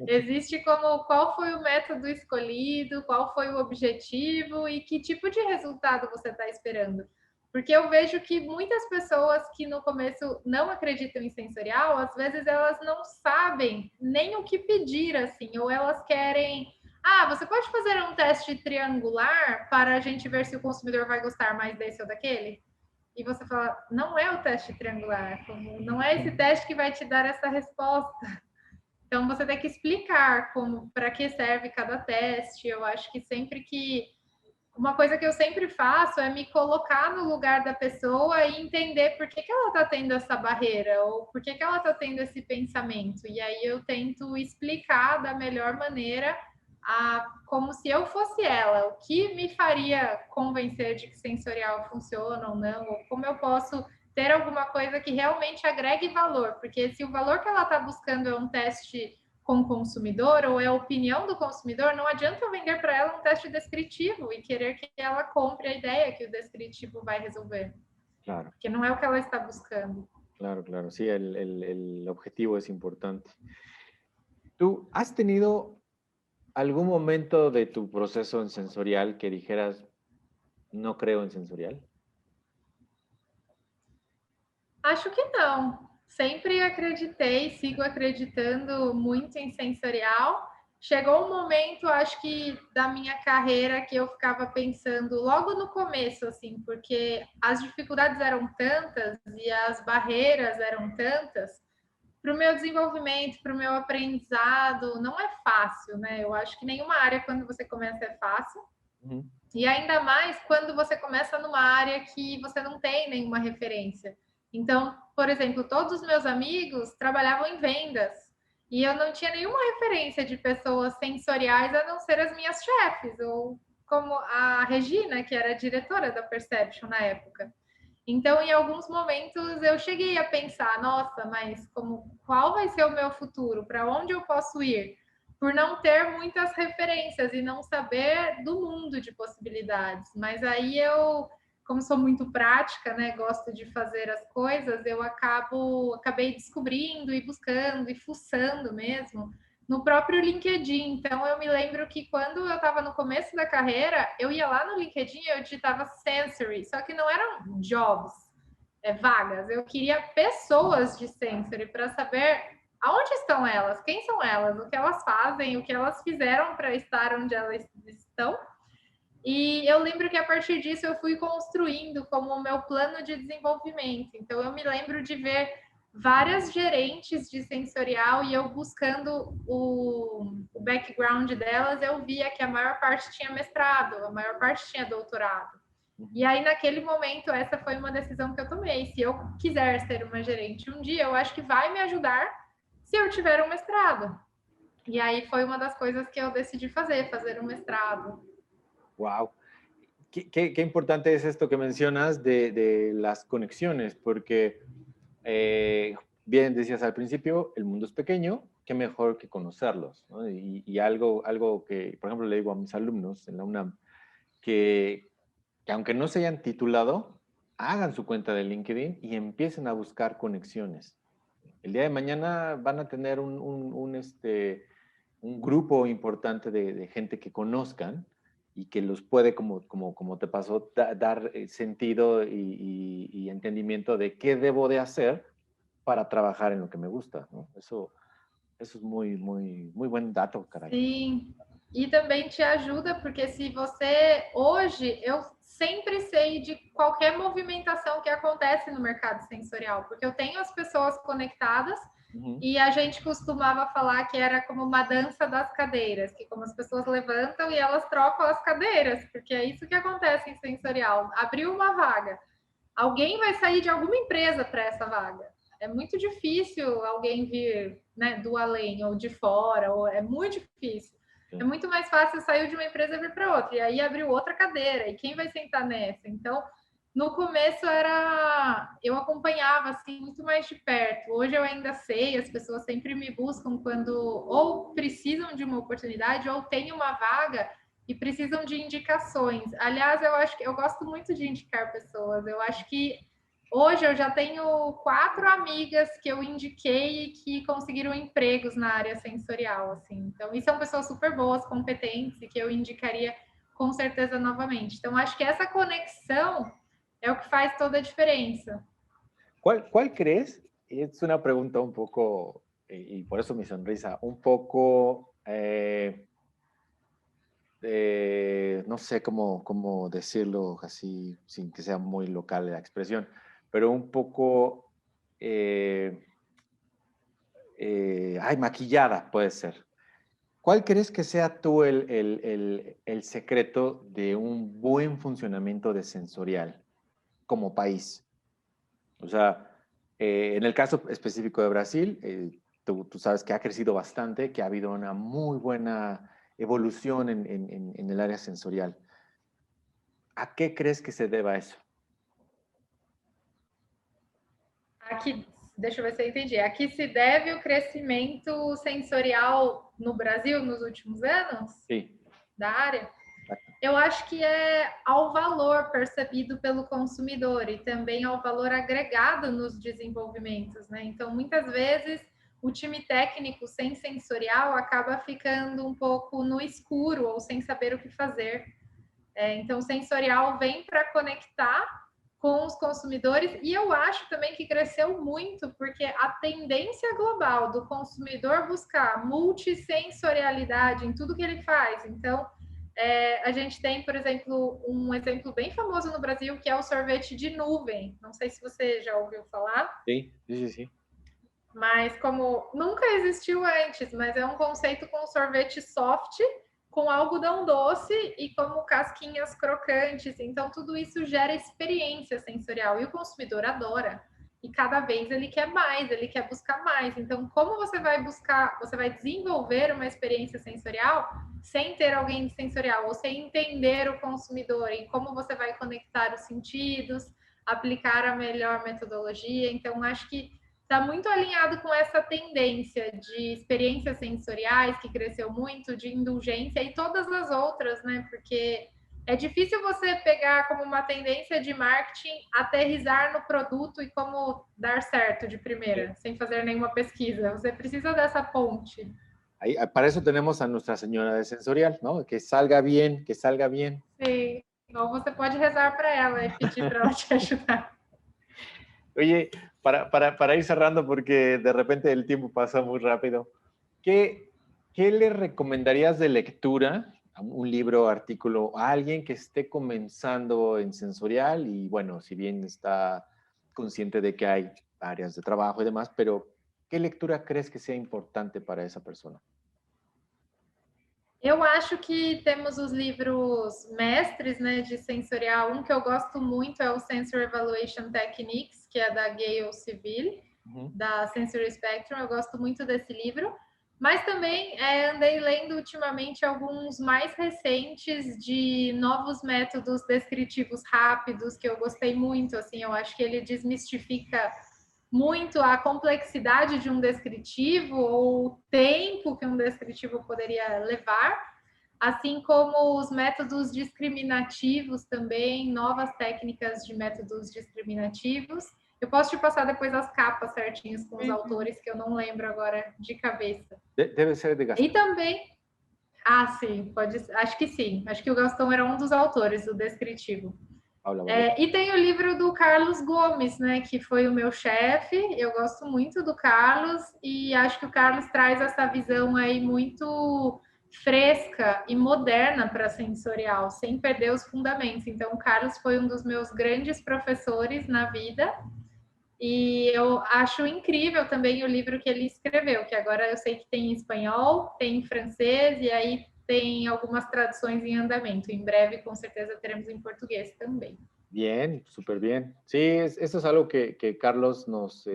Existe como qual foi o método escolhido, qual foi o objetivo e que tipo de resultado você está esperando. Porque eu vejo que muitas pessoas que no começo não acreditam em sensorial, às vezes elas não sabem nem o que pedir, assim, ou elas querem. Ah, você pode fazer um teste triangular para a gente ver se o consumidor vai gostar mais desse ou daquele? E você fala, não é o teste triangular, não é esse teste que vai te dar essa resposta. Então você tem que explicar como, para que serve cada teste. Eu acho que sempre que uma coisa que eu sempre faço é me colocar no lugar da pessoa e entender por que ela está tendo essa barreira ou por que ela está tendo esse pensamento. E aí eu tento explicar da melhor maneira como se eu fosse ela, o que me faria convencer de que sensorial funciona ou não, ou como eu posso ter alguma coisa que realmente agregue valor, porque se o valor que ela está buscando é um teste com o consumidor ou é a opinião do consumidor, não adianta eu vender para ela um teste descritivo e querer que ela compre a ideia que o descritivo vai resolver. Claro. Porque no es lo que ella está buscando. Claro, claro, sí, el objetivo es importante. ¿Tú has tenido algún momento de tu proceso en sensorial que dijeras, no creo en sensorial? Acho que não. Sempre acreditei, sigo acreditando muito em sensorial. Chegou um momento, acho que da minha carreira, que eu ficava pensando logo no começo, assim, porque as dificuldades eram tantas e as barreiras eram tantas para o meu desenvolvimento, para o meu aprendizado, não é fácil, né? Eu acho que nenhuma área, quando você começa, é fácil. Uhum. E ainda mais quando você começa numa área que você não tem nenhuma referência. Então, por exemplo, todos os meus amigos trabalhavam em vendas e eu não tinha nenhuma referência de pessoas sensoriais a não ser as minhas chefes, ou como a Regina, que era a diretora da Perception na época. Então, em alguns momentos, eu cheguei a pensar, nossa, mas qual vai ser o meu futuro? Para onde eu posso ir? Por não ter muitas referências e não saber do mundo de possibilidades. Mas aí eu, como sou muito prática, né, gosto de fazer as coisas, eu acabei descobrindo e buscando e fuçando mesmo no próprio LinkedIn. Então, eu me lembro que quando eu estava no começo da carreira, eu ia lá no LinkedIn e eu digitava Sensory, só que não eram jobs, vagas. Eu queria pessoas de Sensory para saber aonde estão elas, quem são elas, o que elas fazem, o que elas fizeram para estar onde elas estão. E eu lembro que a partir disso eu fui construindo como o meu plano de desenvolvimento. Então, eu me lembro de ver várias gerentes de sensorial e eu buscando o background delas, eu via que a maior parte tinha mestrado, a maior parte tinha doutorado. E aí, naquele momento, essa foi uma decisão que eu tomei. Se eu quiser ser uma gerente um dia, eu acho que vai me ajudar se eu tiver um mestrado. E aí foi uma das coisas que eu decidi fazer um mestrado. Wow. Qué importante es esto que mencionas de las conexiones, porque bien decías al principio, el mundo es pequeño, qué mejor que conocerlos, ¿no? Y algo que, por ejemplo, le digo a mis alumnos en la UNAM, que aunque no se hayan titulado, hagan su cuenta de LinkedIn y empiecen a buscar conexiones. El día de mañana van a tener un grupo importante de gente que conozcan y que los puede, como te pasó, dar sentido y entendimiento de qué debo de hacer para trabajar en lo que me gusta, ¿no? Eso es muy, muy, muy buen dato, caray. Sim, e também te ajuda, porque se você... Hoje, eu sempre sei de qualquer movimentação que acontece no mercado sensorial, porque eu tenho as pessoas conectadas. Uhum. E a gente costumava falar que era como uma dança das cadeiras, que como as pessoas levantam e elas trocam as cadeiras, porque é isso que acontece em sensorial. Abriu uma vaga, alguém vai sair de alguma empresa para essa vaga. É muito difícil alguém vir, né, do além ou de fora, ou é muito difícil. É muito mais fácil sair de uma empresa e vir para outra, e aí abriu outra cadeira, e quem vai sentar nessa? Então, No começo eu acompanhava assim muito mais de perto. Hoje eu ainda sei, as pessoas sempre me buscam quando ou precisam de uma oportunidade ou têm uma vaga e precisam de indicações. Aliás, eu acho que eu gosto muito de indicar pessoas. Eu acho que hoje eu já tenho 4 amigas que eu indiquei e que conseguiram empregos na área sensorial, assim. Então, e são pessoas super boas, competentes e que eu indicaria com certeza novamente. Então, acho que essa conexão é o que faz toda a diferença. ¿Cuál crees? Es una pregunta un poco, y por eso mi sonrisa, un poco, no sé cómo decirlo así, sin que sea muy local la expresión, pero un poco, maquillada puede ser. ¿Cuál crees que sea tú el secreto de un buen funcionamiento de sensorial como país? O sea, en el caso específico de Brasil, tú sabes que ha crecido bastante, que ha habido una muy buena evolución en el área sensorial. ¿A qué crees que se deba eso? Aqui, deixa eu ver se eu entendi. Aqui se deve o crescimento sensorial no Brasil nos últimos anos Sí, da área? exacto. Eu acho que é ao valor percebido pelo consumidor e também ao valor agregado nos desenvolvimentos, né? Então, muitas vezes, o time técnico sem sensorial acaba ficando um pouco no escuro ou sem saber o que fazer. Então, o sensorial vem para conectar com os consumidores e eu acho também que cresceu muito porque a tendência global do consumidor buscar multissensorialidade em tudo que ele faz. Então, a gente tem, por exemplo, um exemplo bem famoso no Brasil que é o sorvete de nuvem. Não sei se você já ouviu falar. Sí, sí, sí, sí. Mas como nunca existiu antes, mas é um conceito com sorvete soft, com algodão doce e como casquinhas crocantes. Então, tudo isso gera experiência sensorial e o consumidor adora. E cada vez ele quer mais, ele quer buscar mais. Então, como você vai buscar, você vai desenvolver uma experiência sensorial sem ter alguém sensorial, ou sem entender o consumidor, e como você vai conectar os sentidos, aplicar a melhor metodologia. Então, acho que está muito alinhado com essa tendência de experiências sensoriais, que cresceu muito, de indulgência e todas as outras, né? Porque é difícil você pegar como uma tendência de marketing, aterrizar no produto e como dar certo de primeira, sem fazer nenhuma pesquisa. Você precisa dessa ponte. Ahí, para eso tenemos a Nuestra Señora de Sensorial, ¿no? Que salga bien, que salga bien. Sim. Ou você pode rezar para ela e pedir para ela te ajudar. Oye, para ir cerrando, porque de repente el tiempo pasa muy rápido, ¿qué le recomendarías de lectura, un libro, artículo, a alguien que esté comenzando en sensorial y bueno, si bien está consciente de que hay áreas de trabajo y demás, pero ¿qué lectura crees que sea importante para esa persona? Eu acho que temos os livros mestres, né, de sensorial. Um que eu gosto muito é o Sensory Evaluation Techniques, que é da Gail Civil, da Sensory Spectrum. Eu gosto muito desse livro. Mas também andei lendo ultimamente alguns mais recentes de novos métodos descritivos rápidos, que eu gostei muito. Assim, eu acho que ele desmistifica muito a complexidade de um descritivo ou o tempo que um descritivo poderia levar, assim como os métodos discriminativos também, novas técnicas de métodos discriminativos. Eu posso te passar depois as capas certinhas com os autores, que eu não lembro agora de cabeça. Debe ser de Gastón. E também... Ah, sim, pode... acho que sim. Acho que o Gastão era um dos autores do descritivo. E tem o livro do Carlos Gomes, né, que foi o meu chefe. Eu gosto muito do Carlos e acho que o Carlos traz essa visão aí muito fresca e moderna para sensorial, sem perder os fundamentos. Então, o Carlos foi um dos meus grandes professores na vida e eu acho incrível também o livro que ele escreveu, que agora eu sei que tem em espanhol, tem em francês e aí tem algumas traduções em andamento. Em breve, com certeza, teremos em português também. Bien, súper bien. Sí, eso es algo que Carlos nos,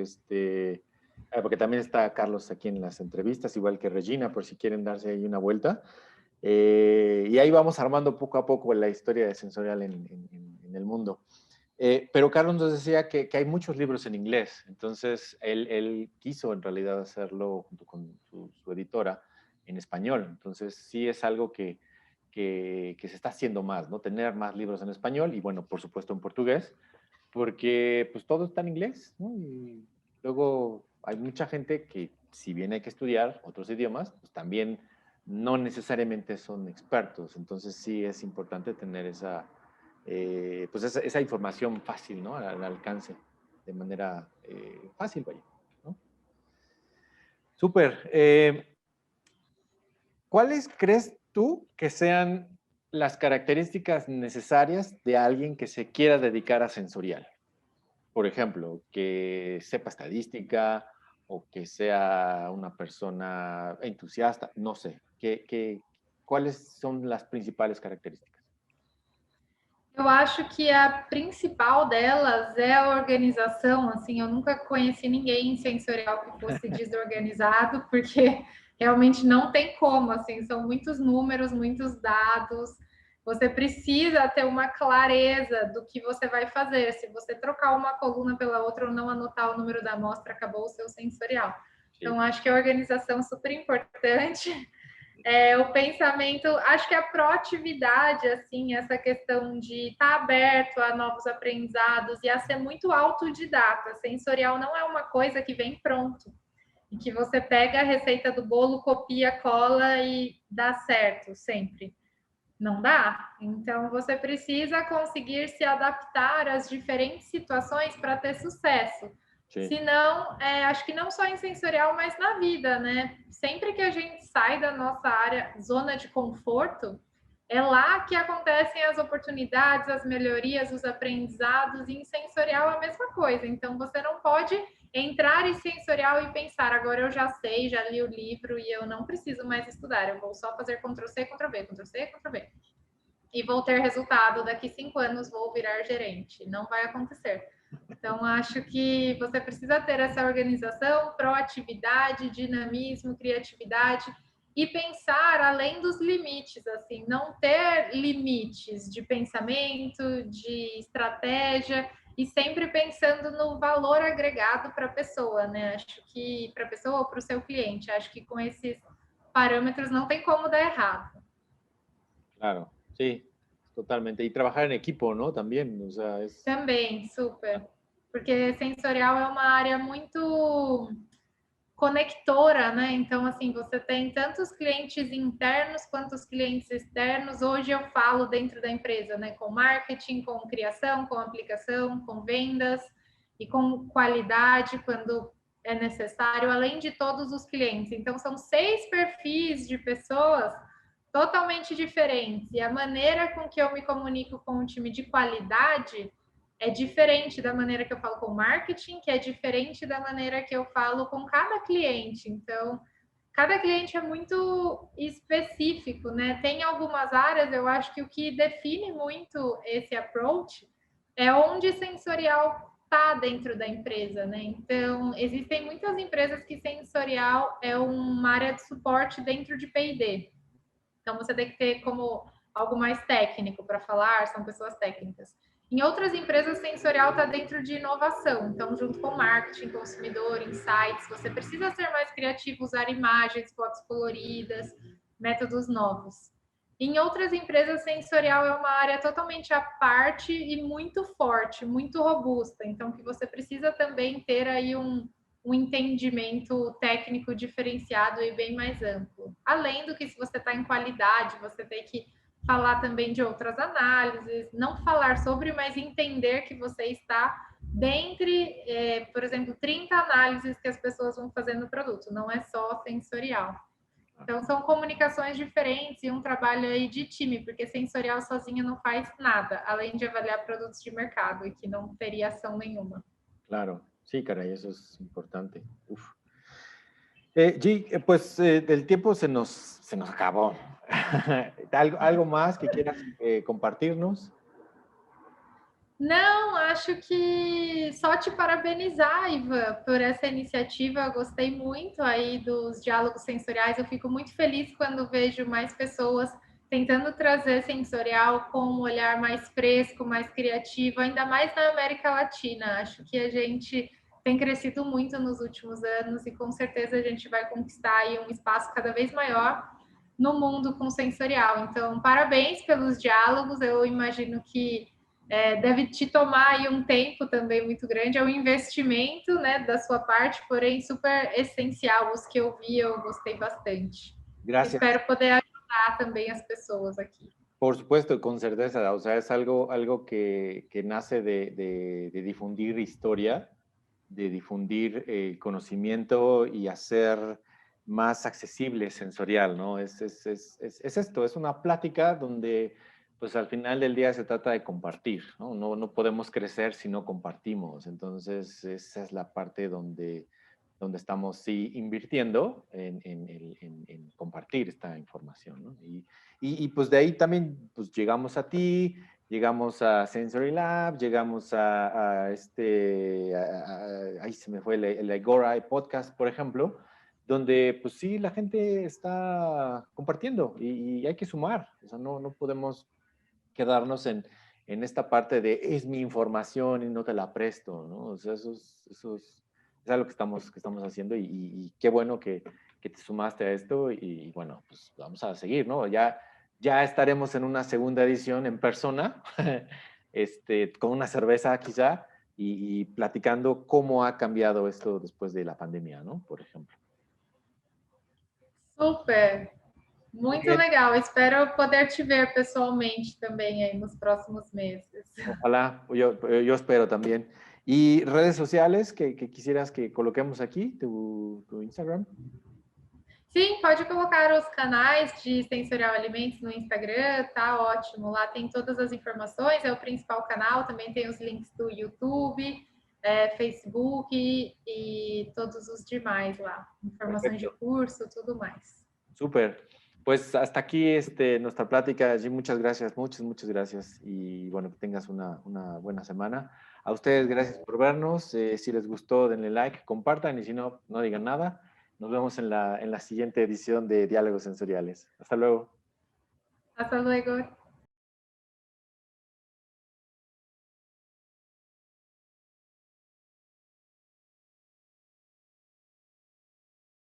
porque también está Carlos aquí en las entrevistas, igual que Regina, por si quieren darse ahí una vuelta. Y ahí vamos armando poco a poco la historia de sensorial en el mundo. Pero Carlos nos decía que hay muchos libros en inglés, entonces él quiso en realidad hacerlo junto con su editora en español, entonces sí es algo que se está haciendo más, ¿no? Tener más libros en español y bueno, por supuesto en portugués, porque pues todo está en inglés, ¿no? Y luego hay mucha gente que si bien hay que estudiar otros idiomas, pues también no necesariamente son expertos, entonces sí es importante tener pues esa información fácil, ¿no? Al alcance, de manera fácil, vaya, ¿no? Súper. ¿Cuáles crees tú que sean las características necesarias de alguien que se quiera dedicar a sensorial? Por ejemplo, que sepa estadística o que sea una persona entusiasta, no sé. ¿Cuáles son las principales características? Eu acho que a principal delas é a organização. Assim, eu nunca conheci ninguém sensorial que fosse desorganizado, porque realmente não tem como. Assim, são muitos números, muitos dados. Você precisa ter uma clareza do que você vai fazer. Se você trocar uma coluna pela outra ou não anotar o número da amostra, acabou o seu sensorial. Então, acho que a organização é super importante. O pensamento, acho que a proatividade, assim, essa questão de estar aberto a novos aprendizados e a ser muito autodidata. Sensorial não é uma coisa que vem pronto, e que você pega a receita do bolo, copia, cola e dá certo sempre. Não dá. Então, você precisa conseguir se adaptar às diferentes situações para ter sucesso. Sim. Se não, acho que não só em sensorial, mas na vida, né? Sempre que a gente sai da nossa área, zona de conforto, é lá que acontecem as oportunidades, as melhorias, os aprendizados, e em sensorial a mesma coisa. Então, você não pode entrar em sensorial e pensar, agora eu já sei, já li o livro e eu não preciso mais estudar, eu vou só fazer Ctrl+C, Ctrl+V, Ctrl+C, Ctrl+V. E vou ter resultado, daqui 5 anos vou virar gerente. Não vai acontecer. Então, acho que você precisa ter essa organização, proatividade, dinamismo, criatividade e pensar além dos limites, assim, não ter limites de pensamento, de estratégia e sempre pensando no valor agregado para a pessoa, né? Acho que para a pessoa ou para o seu cliente, acho que com esses parâmetros não tem como dar errado. Claro, sí, totalmente. Y trabajar en equipo, ¿no? También, o sea, es... Também, super. Porque sensorial é uma área muito conectora, né? Então, assim, você tem tantos clientes internos quanto os clientes externos. Hoje eu falo dentro da empresa, né? Com marketing, com criação, com aplicação, com vendas e com qualidade quando é necessário, além de todos os clientes. Então, são 6 perfis de pessoas totalmente diferentes. E a maneira com que eu me comunico com um time de qualidade é diferente da maneira que eu falo com o marketing, que é diferente da maneira que eu falo com cada cliente. Então, cada cliente é muito específico, né? Tem algumas áreas, eu acho que o que define muito esse approach é onde sensorial está dentro da empresa, né? Então, existem muitas empresas que sensorial é uma área de suporte dentro de P&D. Então, você tem que ter como algo mais técnico para falar, são pessoas técnicas. Em outras empresas, sensorial está dentro de inovação. Então, junto com marketing, consumidor, insights, você precisa ser mais criativo, usar imagens, fotos coloridas, métodos novos. Em outras empresas, sensorial é uma área totalmente à parte e muito forte, muito robusta. Então, que você precisa também ter aí um entendimento técnico diferenciado e bem mais amplo. Além do que, se você está em qualidade, você tem que falar também de outras análises, não falar sobre, mas entender que você está dentre, por exemplo, 30 análises que as pessoas vão fazer no produto, não é só sensorial. Então, são comunicações diferentes e um trabalho aí de time, porque sensorial sozinha não faz nada, além de avaliar produtos de mercado, e que não teria ação nenhuma. Claro, sí, caray, eso es importante. Uf. G, pues el tiempo se nos acabó. ¿Algo más que quieras compartirnos? Não, acho que só te parabenizar, Ivan, por essa iniciativa. Eu gostei muito aí dos diálogos sensoriais. Eu fico muito feliz quando vejo mais pessoas tentando trazer sensorial com um olhar mais fresco, mais criativo, ainda mais na América Latina. Acho que a gente tem crescido muito nos últimos anos e com certeza a gente vai conquistar aí um espaço cada vez maior no mundo com sensorial. Então, parabéns pelos diálogos. Eu imagino que deve te tomar aí um tempo também muito grande. É um investimento, né, da sua parte, porém super essencial. Os que eu vi, eu gostei bastante. Gracias. Espero poder ajudar também as pessoas aqui. Por supuesto, con certeza. O sea, es algo que nace de difundir historia, de difundir conocimiento y hacer más accesible sensorial, ¿no? Es esto, es una plática donde pues al final del día se trata de compartir, ¿no? No podemos crecer si no compartimos. Entonces, esa es la parte donde estamos sí invirtiendo en compartir esta información, ¿no? Y pues de ahí también pues llegamos a ti, llegamos a Sensory Lab, llegamos ahí se me fue el Agora Podcast, por ejemplo, donde pues sí, la gente está compartiendo y hay que sumar. O sea, no podemos quedarnos en esta parte de es mi información y no te la presto, ¿no? O sea, es algo que estamos haciendo y qué bueno que te sumaste a esto y bueno, pues vamos a seguir, ¿no? Ya estaremos en una segunda edición en persona, con una cerveza quizá y platicando cómo ha cambiado esto después de la pandemia, ¿no? Por ejemplo. Super! Muito legal. Espero poder te ver pessoalmente também aí nos próximos meses. Ojalá, yo espero también. ¿Y redes sociales que quisieras que coloquemos aquí? ¿Tu Instagram? Sim, pode colocar os canais de Sensorial Alimentos no Instagram, tá ótimo. Lá tem todas as informações, é o principal canal, também tem os links do YouTube, Facebook e todos os demais lá. Informações de curso, tudo mais. Súper. Pues hasta aquí nuestra plática. Allí, muchas gracias, muchas gracias. Y bueno, que tengas una buena semana. A ustedes, gracias por vernos. Si les gustó, denle like, compartan y si no, no digan nada. Nos vemos en la siguiente edición de Diálogos Sensoriales. Hasta luego. Hasta luego.